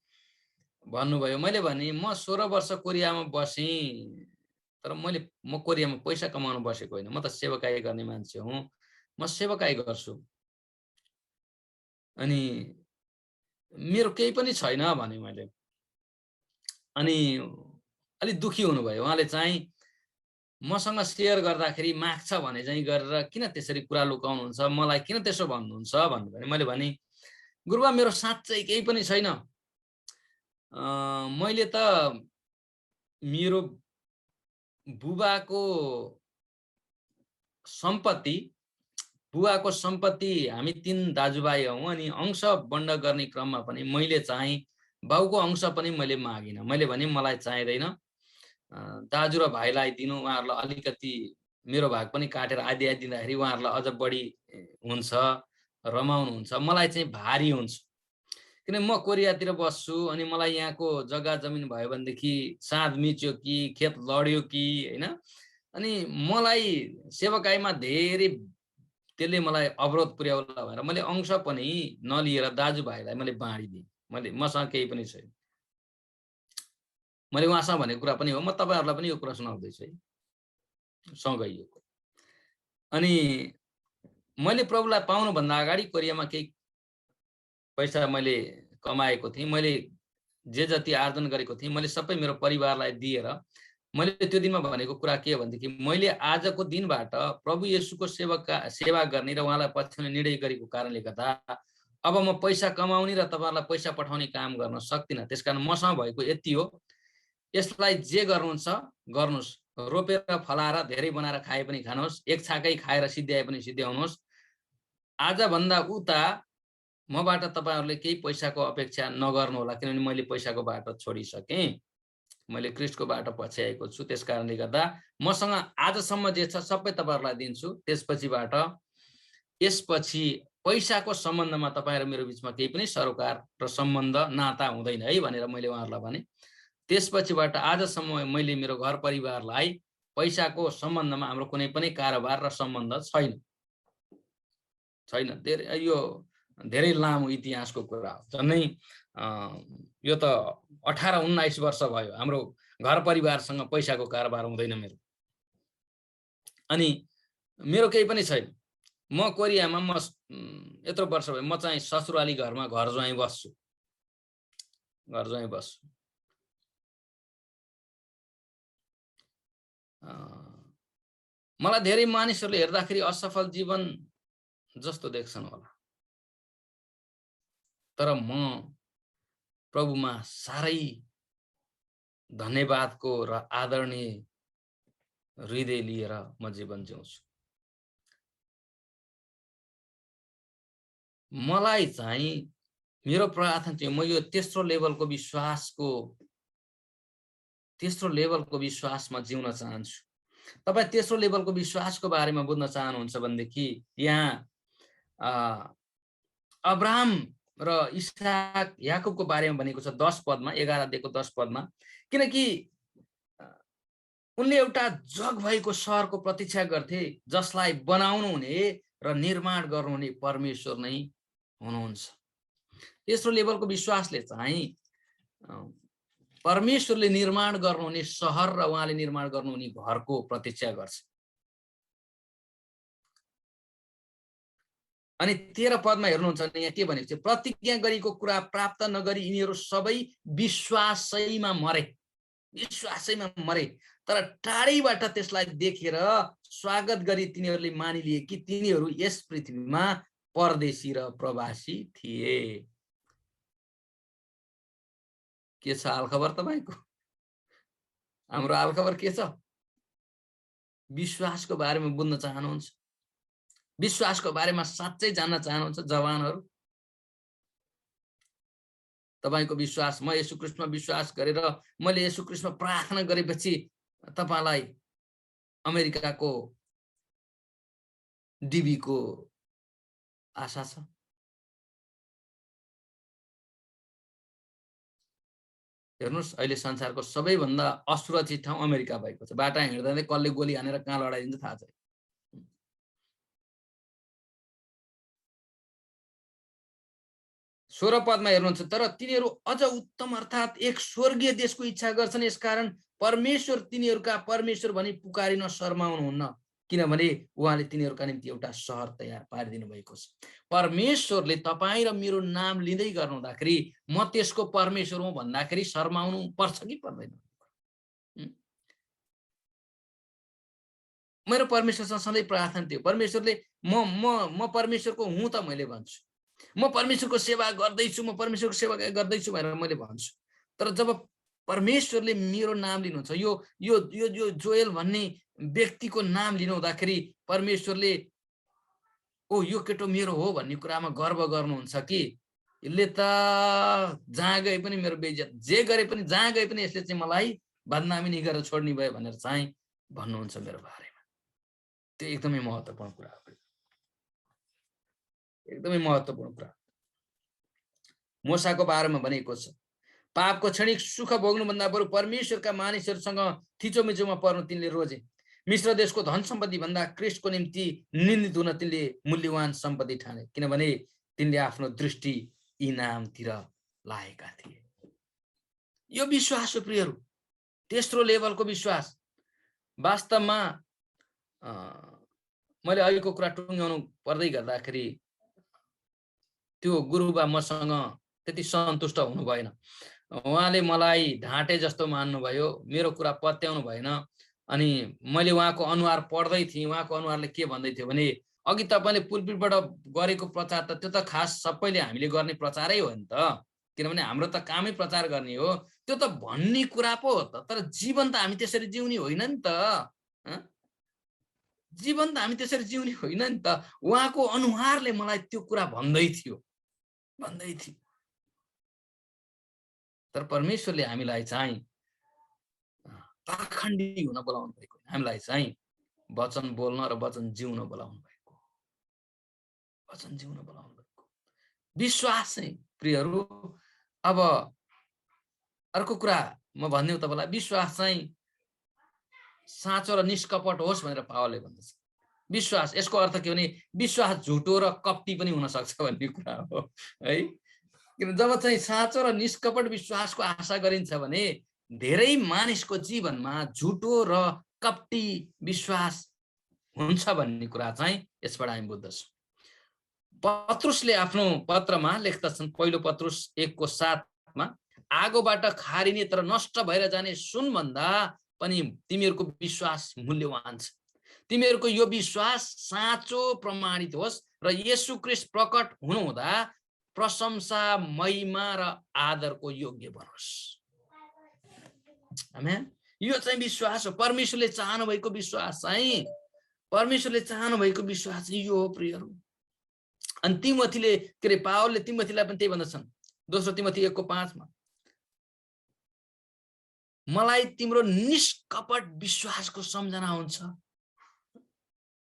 [SPEAKER 1] भन्नुभयो। मैले भने म 16 वर्ष कोरियामा बसेँ, तर म कोरियामा पैसा कमाउन बसेको होइन। म त सेवाकाई गर्ने मान्छे हुँ, म सेवाकाई गर्छु अनि मेरो केही पनि छैन भने मैले। अनि अलिक दुखी हुनुभयो उहाँले चाहिँ। मसँग सेयर गर्दाखेरि माग्छ भने चाहिँ गरेर किन त्यसरी कुरा लुकाउनुहुन्छ, मलाई किन त्यसो भन्नुहुन्छ भन्नुभयो। मैले भने गुरुबा मेरो साँच्चै केही पनि छैन। मैले त मेरो बुबाको सम्पत्ति हामी 3 दाजुभाइ हौँ अनि अंश बन्ड गर्ने क्रममा पनि मैले चाहिँ बाउको अंश पनि मैले मागिनँ। मैले भने मलाई चाहिँदैन, दाजु र भाइलाई दिनु, उहाँहरूलाई अलिकति मेरो भाग पनि काटेर आधी दिँदाखेरि उहाँहरूलाई अझ बढी हुन्छ, रमाउनुहुन्छ, मलाई चाहिँ भारी हुन्छ। किन म कोरियातिर बस्छु अनि मलाई यहाँको जग्गा जमिन भयो भनेदेखि साँध मिच्यो कि खेत लड्यो कि होइन, अनि मलाई सेवाकाईमा धेरै त्यसले मलाई अवरोध पुर्याउला भनेर मैले अंश पनि नलिएर दाजुभाइलाई मैले बाँडिदिएँ। मसँग केही पनि छैन। मैले उहाँसँग भनेको कुरा पनि हो। म तपाईँहरूलाई पनि यो कुरा सुनाउँदैछु है, सँगै यो। अनि मैले प्रभुलाई पाउनुभन्दा अगाडि कोरियामा केही पैसा मैले कमाएको थिएँ। मैले जे जति आर्जन गरेको थिएँ मैले सबै मेरो परिवारलाई दिएर मैले त्यो दिनमा भनेको कुरा के हो भनेदेखि मैले आजको दिनबाट प्रभु येशूको सेवा गर्ने र उहाँलाई पछ्याउने निर्णय गरेको कारणले गर्दा अब म पैसा कमाउने र तपाईँहरूलाई पैसा पठाउने काम गर्न सक्दिनँ। त्यसकारण मसँग भएको यति हो, यसलाई जे गर्नुहुन्छ गर्नुहोस्, रोपेर फलाएर धेरै बनाएर खाए पनि खानुहोस्, एक छाकै खाएर सिद्ध्याए पनि सिद्ध्याउनुहोस्। आजभन्दा उता मबाट तपाईँहरूले केही पैसाको अपेक्षा नगर्नु होला, किनभने मैले पैसाको बाटो छोडिसकेँ, मैले क्रिस्टको बाटो पछ्याएको छु। त्यस कारणले गर्दा मसँग आजसम्म जे छ सबै तपाईँहरूलाई दिन्छु। यसपछि पैसाको सम्बन्धमा तपाईँ र मेरो बिचमा केही पनि सरोकार र सम्बन्ध नाता हुँदैन है भनेर मैले उहाँहरूलाई भने। त्यसपछिबाट आजसम्म मैले मेरो घर परिवारलाई पैसाको सम्बन्धमा हाम्रो कुनै पनि कारोबार र सम्बन्ध छैन। यो धेरै लामो इतिहासको कुरा हो। झन्नै यो त 18-19 वर्ष भयो हाम्रो घर परिवारसँग पैसाको कारोबार हुँदैन मेरो। अनि मेरो केही पनि छैन। म कोरियामा यत्रो वर्ष भयो, म चाहिँ ससुराली घरमा घर ज्वाइँ बस्छु। मलाई धेरै मानिसहरूले हेर्दाखेरि असफल जीवन जस्तो देख्छन् होला, तर म प्रभुमा साह्रै धन्यवादको र आदरणीय हृदय लिएर म जीवन जिउँछु। मलाई चाहिँ मेरो प्रार्थना चाहिँ म यो तेस्रो लेभलको विश्वासमा जिउन चाहन्छु। तपाईँ तेस्रो लेभलको विश्वासको बारेमा बुझ्न चाहनुहुन्छ भनेदेखि यहाँ अब्राहम र इसाक याकुबको बारेमा भनेको छ 10 पदमा, 11 अध्यायको 10 पदमा। किनकि उनले एउटा जग भएको सहरको प्रतीक्षा गर्थे जसलाई बनाउनु हुने र निर्माण गर्नुहुने परमेश्वर नै हुनुहुन्छ। तेस्रो लेभलको विश्वासले चाहिँ परमेश्वरले निर्माण गर्नुहुने सहर र उहाँले निर्माण गर्नुहुने घरको प्रतीक्षा गर्छ। अनि 13 पदमा हेर्नुहुन्छ भने यहाँ के भनेको छ, प्रतिज्ञा गरेको कुरा प्राप्त नगरी यिनीहरू सबै विश्वासैमा मरे, तर टाढीबाट त्यसलाई देखेर स्वागत गरी तिनीहरूले मानिलिए कि तिनीहरू यस पृथ्वीमा परदेशी र प्रवासी थिए। के छ हालखबर तपाईको? हाम्रो हालखबर के छ? विश्वासको बारेमा बुझ्न चाहनुहुन्छ? विश्वासको बारेमा साँच्चै जान्न चाहनुहुन्छ जवानहरू? तपाईको विश्वास, म येशू ख्रीष्टमा विश्वास गरेर मैले येशू ख्रीष्टमा प्रार्थना गरेपछि तपाईलाई अमेरिकाको डिबीको आशा छ? हेर्नुस्, अहिले संसारको सबैभन्दा असुरक्षित ठाउँ अमेरिका भएको छ। बाटा हिँड्दै कसले गोली हानेर कहाँ लडाइदिन्छ थाहा छैन। 16 पदमा हेर्नुहुन्छ, तर तिनीहरू अझ उत्तम अर्थात् एक स्वर्गीय देशको इच्छा गर्छन्, यसकारण परमेश्वर तिनीहरूका परमेश्वर भनी पुकारिन शर्माउनुहुन्न, किनभने उहाँले तिनीहरूका निम्ति एउटा सहर तयार पारिदिनु भएको छ। परमेश्वरले तपाईँ र मेरो नाम लिँदै गर्नुहुँदाखेरि म त्यसको परमेश्वर हुँ भन्दाखेरि शर्माउनु पर्छ कि पर्दैन? मेरो परमेश्वरसँग सधैँ प्रार्थना थियो, परमेश्वरले म परमेश्वरको हुँ त मैले भन्छु, म परमेश्वरको सेवा गर्दैछु, म परमेश्वरको सेवा गर्दैछु भनेर मैले भन्छु। तर जब परमेश्वरले मेरो नाम लिनुहुन्छ, यो यो यो यो जोएल भन्ने व्यक्तिको नाम लिनुहुँदाखेरि परमेश्वरले ओ यो केटो मेरो हो भन्ने कुरामा गर्व गर्नुहुन्छ कि यसले त जहाँ गए पनि मेरो बेइज्जत, जे गरे पनि जहाँ गए पनि यसले चाहिँ मलाई बदनामी नै गरेर छोड्ने भयो भनेर चाहिँ भन्नुहुन्छ मेरो बारेमा। त्यो एकदमै महत्त्वपूर्ण कुरा हो, एकदमै महत्त्वपूर्ण कुरा। मूसाको बारेमा भनेको छ, पापको क्षणिक सुख भोग्नुभन्दा बरु परमेश्वरका मानिसहरूसँग थिचोमिचोमा पर्नु तिनले रोजे। मिश्र देशको धन सम्पत्ति भन्दा क्रिस्टको निम्ति निन्दित हुन तिनले मूल्यवान सम्पत्ति ठाने, किनभने तिनले आफ्नो दृष्टि इनामतिर लागेका थिए। यो विश्वास हो प्रियहरू, तेस्रो लेभलको विश्वास। वास्तवमा मैले अहिलेको कुरा टुङ्ग्याउनु पर्दै गर्दाखेरि त्यो गुरुबा मसँग त्यति सन्तुष्ट हुनु भएन। उहाँले मलाई ढाँटे जस्तो मान्नुभयो, मेरो कुरा पत्याउनु भएन। अनि मैले उहाँको अनुहार पढ्दै थिएँ, उहाँको अनुहारले के भन्दै थियो भने, अघि तपाईँले पुलपिटबाट गरेको प्रचार त त्यो त खास सबैले हामीले गर्ने प्रचारै हो नि त, किनभने हाम्रो त कामै प्रचार गर्ने हो, त्यो त भन्ने कुरा पो हो त, तर जीवन त हामी त्यसरी जिउने होइन नि त, जीवन त हामी त्यसरी जिउने होइन नि त। उहाँको अनुहारले मलाई त्यो कुरा भन्दै थियो। तर परमेश्वरले हामीलाई चाहिँ पाखण्डी हुन बोलाउनु भएको, हामीलाई चाहिँ वचन बोल्न र वचन जिउन बोलाउनु भएको, वचन जिउन बोलाउनु भएको। विश्वास चाहिँ प्रियहरू, अब अर्को कुरा म भन्दिउँ तपाईँलाई, विश्वास चाहिँ साँचो र निष्कपट होस् भनेर पावलले भन्दछ। विश्वास, यसको अर्थ के भने विश्वास झुटो र कपटी पनि हुन सक्छ भन्ने कुरा हो है। किन जब चाहिँ साँचो र निष्कपट विश्वासको आशा गरिन्छ भने धेरै मानिसको जीवनमा झुटो र कपटी विश्वास हुन्छ भन्ने कुरा चाहिँ यसबाट हामी बुझ्दछौँ। पत्रुसले आफ्नो पत्रमा लेख्दछन्, पहिलो पत्रुस 1:7मा, आगोबाट खारिने तर नष्ट भएर जाने सुनभन्दा पनि तिमीहरूको विश्वास मूल्यवान छ। तिमीहरूको यो विश्वास साँचो प्रमाणित होस् र येशू ख्रीष्ट प्रकट हुनुहुँदा प्रशंसा, महिमा र आदरको योग्य बनोस्। आमेन। यो चाहिँ विश्वास हो, परमेश्वरले चाहनु भएको विश्वास चाहिँ, परमेश्वरले चाहनु भएको विश्वास चाहिँ यो हो प्रियहरू। अनि तिमोथीले के अरे पावलले तिमोथीलाई पनि त्यही भन्दछन्, दोस्रो तिमोथी 1:5 मा, मलाई तिम्रो निष्कपट विश्वासको सम्झना हुन्छ।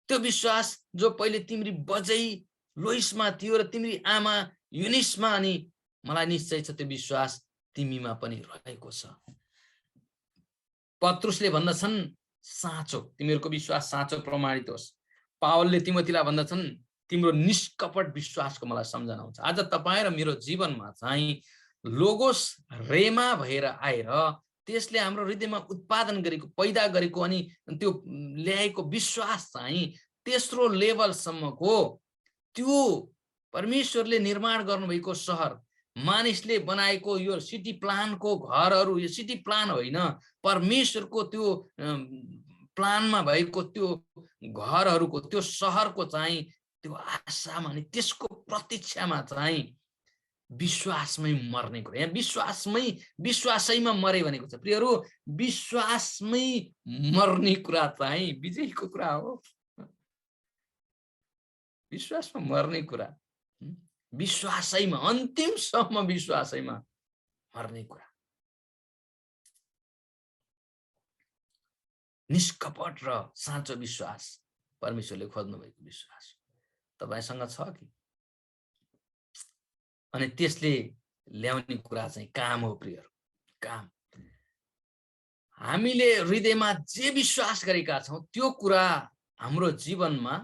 [SPEAKER 1] त्यो विश्वास जो पहिले तिम्री बजै लोइसमा थियो र तिम्री आमा युनिसमा, अनि मलाई निश्चय छ त्यो विश्वास तिमीमा पनि रहेको छ। पत्रुसले भन्दछन् साँचो, तिमीहरूको विश्वास साँचो प्रमाणित होस्। पावलले तिमोथीलाई भन्दछन् तिम्रो निष्कपट विश्वासको मलाई सम्झना हुन्छ। आज तपाईँ र मेरो जीवनमा चाहिँ लोगोस रेमा भएर आएर त्यसले हाम्रो हृदयमा उत्पादन गरेको, पैदा गरेको अनि त्यो ल्याएको विश्वास चाहिँ तेस्रो लेभलसम्मको, त्यो परमेश्वरले निर्माण गर्नुभएको सहर, मानिसले बनाएको यो सिटी प्लानको घरहरू, यो सिटी प्लान होइन, परमेश्वरको त्यो प्लानमा भएको त्यो घरहरूको, त्यो सहरको चाहिँ त्यो आशामा अनि त्यसको प्रतीक्षामा चाहिँ विश्वासमै मर्ने कुरा। यहाँ विश्वासैमा मरे भनेको छ प्रियहरू। विश्वासमै मर्ने कुरा चाहिँ विजयको कुरा हो। विश्वासमा मर्ने कुरा, विश्वासैमा, अन्तिमसम्म विश्वासैमा मर्ने कुरा। निष्कपट र साँचो विश्वास, परमेश्वरले खोज्नु भएको विश्वास तपाईसँग छ कि? अनि त्यसले ल्याउने कुरा चाहिँ काम हो प्रियहरू, काम। हामीले हृदयमा जे विश्वास गरेका छौँ त्यो कुरा हाम्रो जीवनमा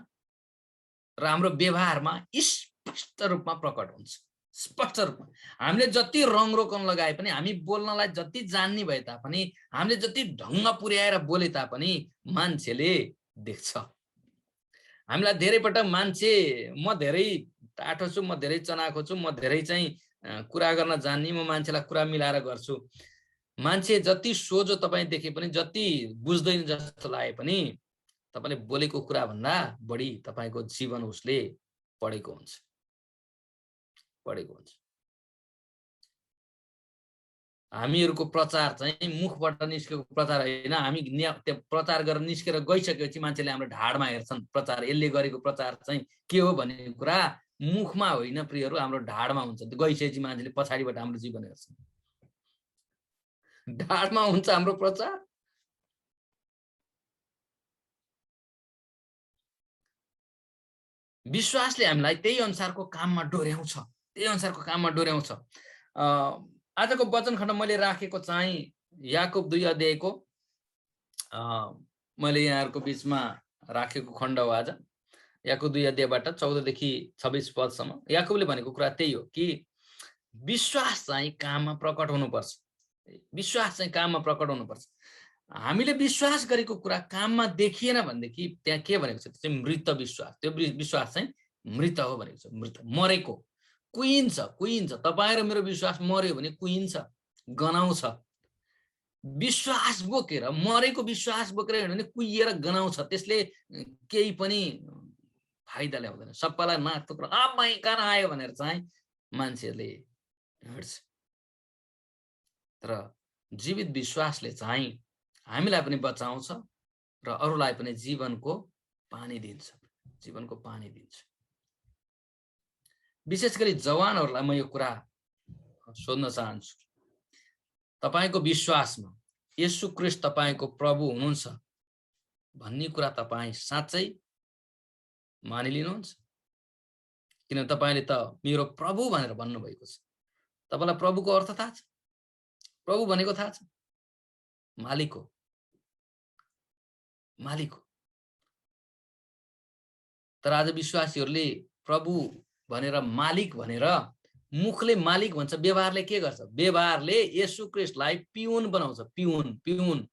[SPEAKER 1] र हाम्रो व्यवहारमा स्पष्ट रूपमा प्रकट हुन्छ। स्पष्ट रूपमा हामीले जति रङ रोकन लगाए पनि, हामी बोल्नलाई जति जान्ने भए तापनि, हामीले जति ढङ्ग पुर्याएर बोले तापनि मान्छेले देख्छ। हामीलाई धेरै पटक मान्छे, म धेरै टाठो छु, म धेरै चनाखो छु, म धेरै चाहिँ कुरा गर्न जान्ने, म मान्छेलाई कुरा मिलाएर गर्छु। मान्छे जति सोझो तपाईँ देखे पनि, जति बुझ्दैन जस्तो लागे पनि, तपाईले बोलेको कुरा भन्दा बढी तपाईको जीवन उसले पढेको हुन्छ। हामीहरूको प्रचार चाहिँ मुखबाट निस्केको प्रचार होइन। हामी त्यो प्रचार गरेर निस्केर गइसकेपछि मान्छेले हाम्रो ढाडमा हेर्छन्। प्रचार यसले गरेको प्रचार चाहिँ के हो भन्ने कुरा मुखमा होइन प्रियहरू, हाम्रो ढाडमा हुन्छ। गइसकेपछि मान्छेले पछाडिबाट हाम्रो जीवन हेर्छन्। ढाडमा हुन्छ हाम्रो प्रचार। विश्वासले हामीलाई त्यही अनुसारको काममा डोर्याउँछ। आजको वचन खण्ड मैले राखेको चाहिँ याकुब 2 अध्यायको मैले यहाँहरुको बीचमा राखेको खण्ड हो। आज याकुब 2 अध्यायबाट 14 देखि 26 पदसम्म याकुबले भनेको कुरा त्यही हो कि विश्वास चाहिँ काममा प्रकट हुनुपर्छ। हामीले विश्वास गरेको कुरा काममा देखिएन भनेदेखि त्यहाँ के भनेको छ, त्यो चाहिँ मृत विश्वास। त्यो विश्वास चाहिँ मृत हो भनेको छ। मृत, मरेको, कुहिन्छ। तपाईँ र मेरो विश्वास मर्यो भने कुहिन्छ, गनाउँछ। विश्वास बोकेर, मरेको विश्वास बोकेर हिँड्यो भने कुहिएर गनाउँछ। त्यसले केही पनि फाइदा ल्याउँदैन। सबैलाई नाक टुक्रा आमै कहाँ आयो भनेर चाहिँ मान्छेले हिँड्छ। तर जीवित विश्वासले चाहिँ हामीलाई पनि बचाउँछ र अरूलाई पनि जीवनको पानी दिन्छ। विशेष गरी जवानहरूलाई म यो कुरा सोध्न चाहन्छु। तपाईको विश्वासमा येशू ख्रीष्ट तपाईको प्रभु हुनुहुन्छ भन्ने कुरा तपाईँ साँच्चै मानिलिनुहुन्छ? किन तपाईले त मेरो प्रभु भनेर भन्नुभएको छ। तपाईलाई प्रभुको अर्थ थाहा छ? प्रभु भनेको थाहा छ? मालिक हो। तर आज विश्वासीहरूले प्रभु भनेर, मालिक भनेर, मुखले मालिक भन्छ, व्यवहारले के गर्छ? व्यवहारले येशू ख्रीष्टलाई पिउन बनाउँछ। पिउन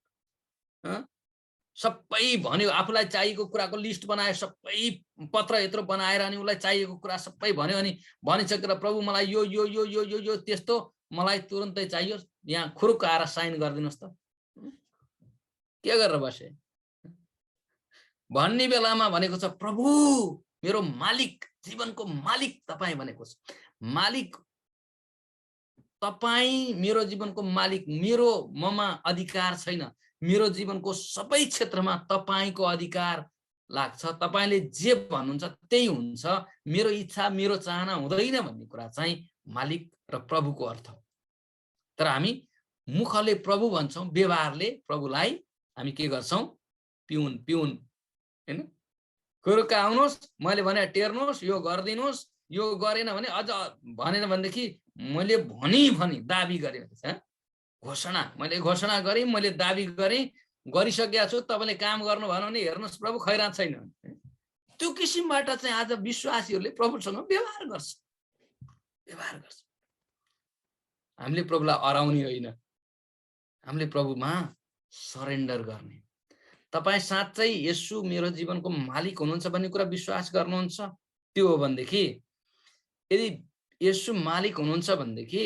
[SPEAKER 1] सबै भन्यो, आफूलाई चाहिएको कुराको लिस्ट बनायो, सबै पत्र यत्रो बनाएर अनि उसलाई चाहिएको कुरा सबै भन्यो। अनि भनिसकेर प्रभु मलाई यो यो यो यो यो यो त्यस्तो मलाई तुरुन्तै चाहियो, यहाँ खुरुक आएर साइन गरिदिनुहोस् त। के गरेर बसे भन्ने बेलामा भनेको छ प्रभु मेरो मालिक, जीवनको मालिक तपाईँ भनेको छ। मालिक तपाईँ मेरो जीवनको मालिक। मेरो ममा अधिकार छैन। मेरो जीवनको सबै क्षेत्रमा तपाईको अधिकार लाग्छ, तपाईले जे भन्नुहुन्छ त्यही हुन्छ, मेरो इच्छा मेरो चाहना हुँदैन भन्ने कुरा चाहिँ मालिक र प्रभुको अर्थ हो। तर हामी मुखले प्रभु भन्छौँ, व्यवहारले प्रभुलाई हामी के गर्छौँ? पिउन पिउन हैन, कुरुका आउनुहोस्, मैले भने टेर्नुहोस्, यो गरिदिनुहोस्, यो गरेन भने अझ भनेन भनेदेखि मैले भनी दाबी गरेँ, घोषणा, मैले घोषणा गरेँ, मैले दाबी गरेँ, गरिसकेका छु, तपाईँले काम गर्नु भएन भने हेर्नुहोस् प्रभु खैरान छैन। त्यो किसिमबाट चाहिँ आज विश्वासीहरूले प्रभुसँग व्यवहार गर्छ। हामीले प्रभुलाई अराउने होइन, हामीले प्रभुमा सरेन्डर गर्ने। तपाईँ साँच्चै येशू मेरो जीवनको मालिक हुनुहुन्छ भन्ने कुरा विश्वास गर्नुहुन्छ? त्यो हो भनेदेखि, यदि येशू मालिक हुनुहुन्छ भनेदेखि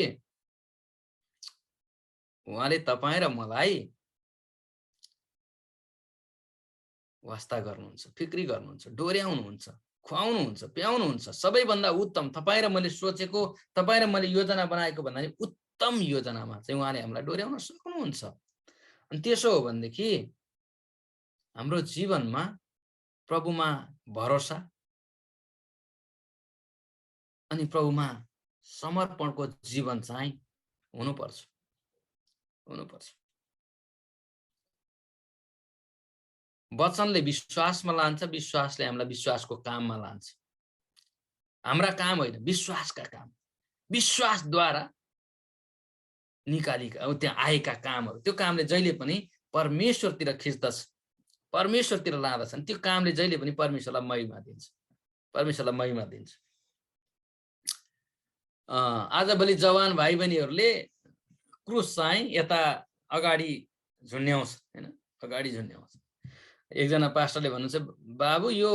[SPEAKER 1] उहाँले तपाईँ र मलाई वास्ता गर्नुहुन्छ, फिक्री गर्नुहुन्छ, डोर्याउनुहुन्छ, खुवाउनुहुन्छ, प्याउनुहुन्छ। सबैभन्दा उत्तम तपाईँ र मैले सोचेको, तपाईँ र मैले योजना बनाएको भन्दा उत्तम योजनामा चाहिँ उहाँले हामीलाई डोर्याउन सक्नुहुन्छ। अनि त्यसो हो भनेदेखि हाम्रो जीवनमा प्रभुमा भरोसा अनि प्रभुमा समर्पणको जीवन चाहिँ हुनुपर्छ। वचनले विश्वासमा लान्छ, विश्वासले हामीलाई विश्वासको काममा लान्छ। हाम्रा काम होइन, विश्वासका काम, विश्वासद्वारा निकालिएका त्यहाँ आएका कामहरू, त्यो कामले जहिले पनि परमेश्वरतिर खिच्दछ, परमेश्वरतिर लाँदछन्। त्यो कामले जहिले पनि परमेश्वरलाई महिमा दिन्छ। आजभोलि जवान भाइ बहिनीहरूले क्रुस चाहिँ यता अगाडि झुन्ड्याउँछ हैन, अगाडि झुन्ड्याउँछ। एकजना पास्टरले भन्नुहुन्छ, बाबु यो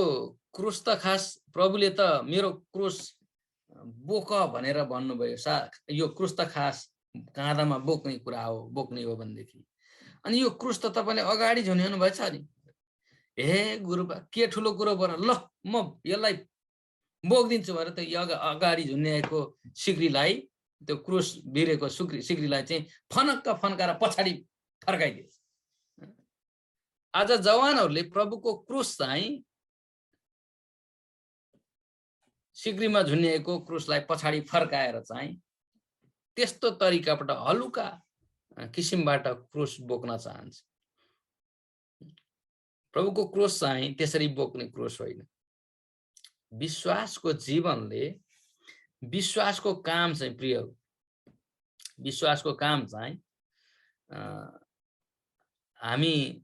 [SPEAKER 1] क्रुस त खास प्रभुले त मेरो क्रुस बोक भनेर भन्नुभयो, यो क्रुस त खास काँधामा बोक्ने कुरा हो, बोक्ने हो भनेदेखि, अनि यो क्रुस त तपाईँले अगाडि झुन्ड्याउनु भएछ नि। हे गुरुबा, के ठुलो कुरो गर, ल म यसलाई बोकिदिन्छु भनेर त्यो अगाडि झुन्ड्याएको सिक्रीलाई, त्यो क्रुस भिरेको सिक्रीलाई चाहिँ फनक्क फन्काएर पछाडि फर्काइदियो। आज जवानहरूले प्रभुको क्रुस चाहिँ सिक्रीमा झुन्डिएको क्रुसलाई पछाडि फर्काएर चाहिँ त्यस्तो तरिकाबाट हलुका किसिमबाट क्रुस बोक्न चाहन्छ। प्रभुको क्रुस चाहिँ त्यसरी बोक्ने क्रुस होइन। विश्वासको जीवनले विश्वासको काम चाहिँ प्रिय, विश्वासको काम चाहिँ हामी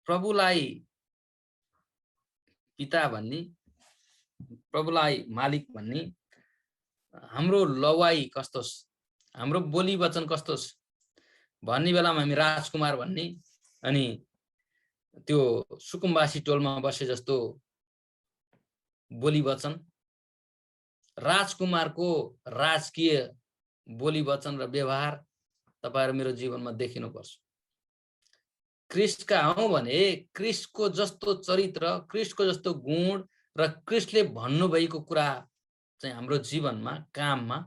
[SPEAKER 1] प्रभुलाई पिता भन्ने, प्रभुलाई मालिक भन्ने, हाम्रो लवाई कस्तोस्, हाम्रो बोली वचन कस्तोस् भन्ने बेलामा हामी राजकुमार भन्ने, अनि त्यो सुकुम्बासी टोलमा बसे जस्तो बोली वचन, राजकुमारको राजकीय बोली वचन र व्यवहार तपाईहरु मेरो जीवनमा देखिनुपर्छ। क्रिस्टका हौं भने क्रिस्टको जस्तो चरित्र, क्रिस्टको जस्तो गुण र क्रिस्टले भन्नुभएको कुरा चाहिँ हाम्रो जीवनमा, काममा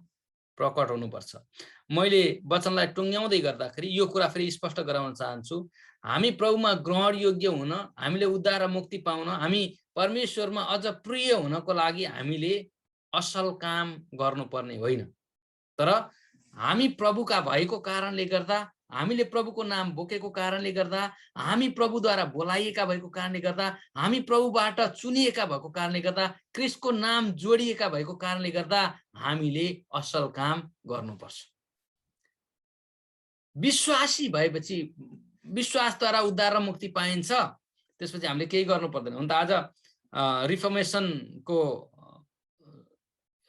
[SPEAKER 1] प्रकट हुनुपर्छ। मैले वचनलाई टुङ्ग्याउँदै गर्दाखेरि यो कुरा फेरि स्पष्ट गराउन चाहन्छु। हामी प्रभुमा ग्रहण योग्य हुन, हामीले उद्धार र मुक्ति पाउन, हामी परमेश्वरमा अझ प्रिय हुनको लागि हामीले असल काम गर्नुपर्ने होइन, तर हामी प्रभुका भएको कारणले गर्दा, हामीले प्रभुको नाम बोकेको कारणले गर्दा, हामी प्रभुद्वारा बोलाइएका भएको कारणले गर्दा, हामी प्रभुबाट चुनिएका भएको कारणले गर्दा, क्रिस्टको नाम जोडिएका भएको कारणले गर्दा हामीले असल काम गर्नुपर्छ। विश्वासी भएपछि, विश्वासद्वारा उद्धार र मुक्ति पाइन्छ, त्यसपछि हामीले केही गर्नु पर्दैन। हुन त आज रिफर्मेसनको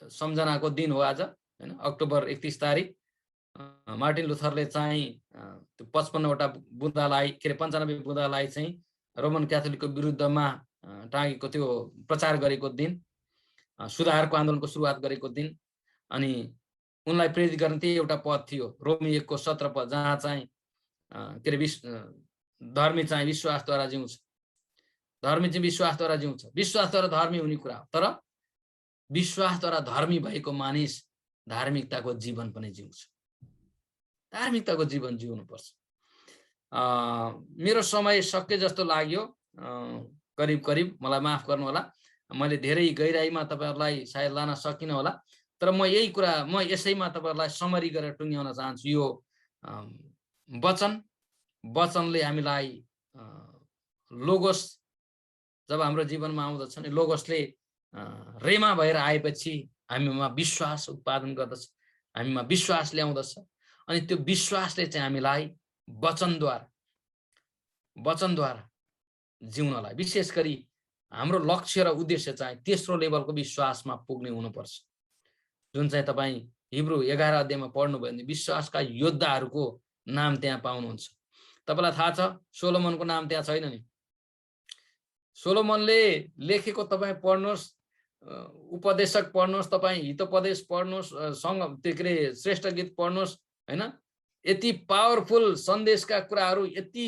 [SPEAKER 1] सम्झनाको दिन हो आज, हैन, अक्टोबर 31 तारिक। मार्टिन लुथरले चाहिँ 55 वटा बुँदालाई, के अरे 95 बुँदालाई चाहिँ रोमन क्याथोलिकको विरुद्धमा टाँगेको त्यो प्रचार गरेको दिन, सुधारको आन्दोलनको सुरुवात गरेको दिन। अनि उनलाई प्रेरित गर्ने त्यही एउटा पद थियो, रोमी 1 को 17 पद, जहाँ चाहिँ के अरे धर्मी चाहिँ विश्वासद्वारा जिउँछ, धर्मी चाहिँ विश्वासद्वारा जिउँछ, विश्वासद्वारा धर्मी हुने कुरा हो। तर विश्वासद्वारा धर्मी भएको मानिस धार्मिकताको जीवन पनि जिउँछ, धार्मिकताको जीवन जिउनुपर्छ। मेरो समय सके जस्तो लाग्यो। करिब करिब मलाई माफ गर्नु होला, मैले धेरै गहिराईमा तपाईहरुलाई सायद लान सकिन होला, तर म यही कुरा म यसैमा तपाईहरुलाई समरी गरेर टुङ्ग्याउन चाहन्छु। यो वचनले हामीलाई लोगोस जब हाम्रो जीवनमा आउँदछ नि, लोगोसले रेमा भएर आएपछि हामीमा विश्वास उत्पादन गर्दछ, हामीमा विश्वास ल्याउँदछ, अनि त्यो विश्वासले चाहिँ हामीलाई वचनद्वारा जिउनलाई, विशेष गरी हाम्रो लक्ष्य र उद्देश्य चाहिँ तेस्रो लेभलको विश्वासमा पुग्ने हुनुपर्छ, जुन चाहिँ तपाईँ हिब्रू 11 अध्यायमा पढ्नुभयो भने विश्वासका योद्धाहरूको नाम त्यहाँ पाउनुहुन्छ। तपाईलाई थाहा छ सोलोमनको नाम त्यहाँ छैन नि। सोलोमनले लेखेको तपाईँ पढ्नुहोस्, उपदेशक पढ्नुहोस्, तपाईँ हितोपदेश पढ्नुहोस्, त्यो के अरे श्रेष्ठ गीत पढ्नुहोस्, हैन, यति पावरफुल सन्देशका कुराहरू, यति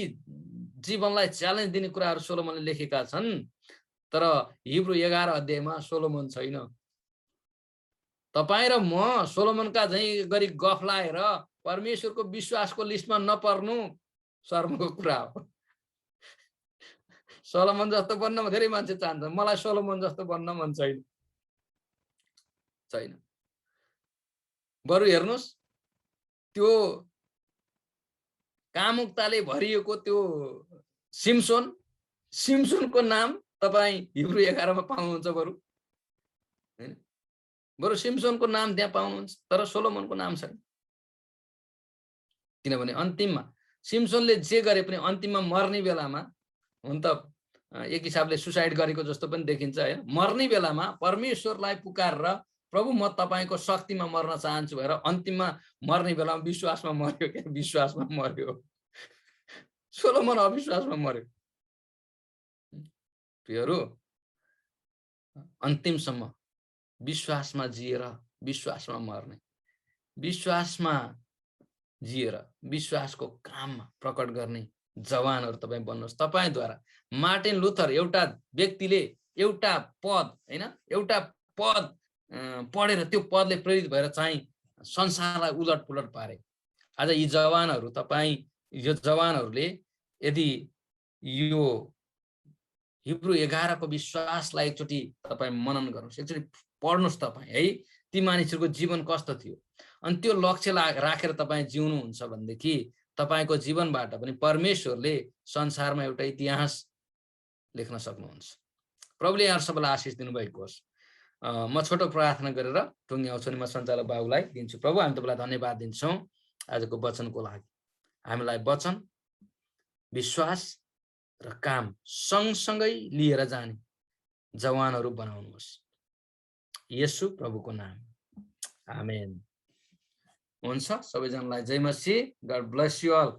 [SPEAKER 1] जीवनलाई च्यालेन्ज दिने कुराहरू सोलोमनले लेखेका छन्, तर हिब्रू 11 अध्यायमा सोलोमन छैन। तपाईँ र म सोलोमनका झैं गरी गफ लाएर परमेश्वरको विश्वासको लिस्टमा नपर्नु शर्मको कुरा हो। सोलोमन जस्तो बन्न धेरै मान्छे चाहन्छ, मलाई सोलोमन जस्तो बन्न मन छैन। बरु हेर्नुस्, त्यो कामुकताले भरिएको त्यो सिम्सोनको नाम तपाईँ हिब्रू 11 मा पाउनुहुन्छ। बरु सिम्सोनको नाम त्यहाँ पाउनुहुन्छ, तर सोलोमनको नाम छैन। किनभने अन्तिममा सिम्सोनले जे गरे पनि अन्तिममा मर्ने बेलामा, हुन त एक हिसाबले सुसाइड गरेको जस्तो पनि देखिन्छ हैन, मर्ने बेलामा परमेश्वरलाई पुकारेर प्रभु म तपाईको शक्तिमा मर्न चाहन्छु भनेर अन्तिममा मर्ने बेलामा विश्वासमा मर्यो के, विश्वासमा मर्यो। सोलोमन अविश्वासमा मर्यो। प्रियहरू, अन्तिमसम्म विश्वासमा जिएर विश्वासमा मर्ने, विश्वासमा जिएर विश्वासको काममा प्रकट गर्ने जवानहरू तपाईँ बन्नुहोस्। तपाईँद्वारा मार्टिन लुथर एउटा व्यक्तिले एउटा पद हैन, एउटा पद पढेर त्यो पदले प्रेरित भएर चाहिँ संसारलाई उलटपुलट पारे। आज यी जवानहरू, तपाईँ यो जवानहरूले यदि यो हिब्रू 11 को विश्वासलाई एकचोटि तपाईँ मनन गर्नुहोस्, एकचोटि पढ्नुहोस् तपाईँ है, ती मानिसहरूको जीवन कस्तो थियो, अनि त्यो लक्ष्य राखेर तपाईँ जिउनुहुन्छ भनेदेखि तपाईको जीवनबाट पनि परमेश्वरले संसारमा एउटा इतिहास लेख्न सक्नुहुन्छ। प्रभुले यहाँ सबैलाई आशिष दिनुभएको होस्। म छोटो प्रार्थना गरेर टुङ्ग्याउँछु नि म सञ्चालक बाबुलाई दिन्छु। प्रभु, हामी तपाईलाई धन्यवाद दिन्छौँ आजको वचनको लागि। हामीलाई वचन, विश्वास र काम सँगसँगै लिएर जाने जवानहरू बनाउनुहोस्, येशू प्रभुको नाम, आमेन। हुन्छ, सबैजनालाई जय मसीह। God bless you all.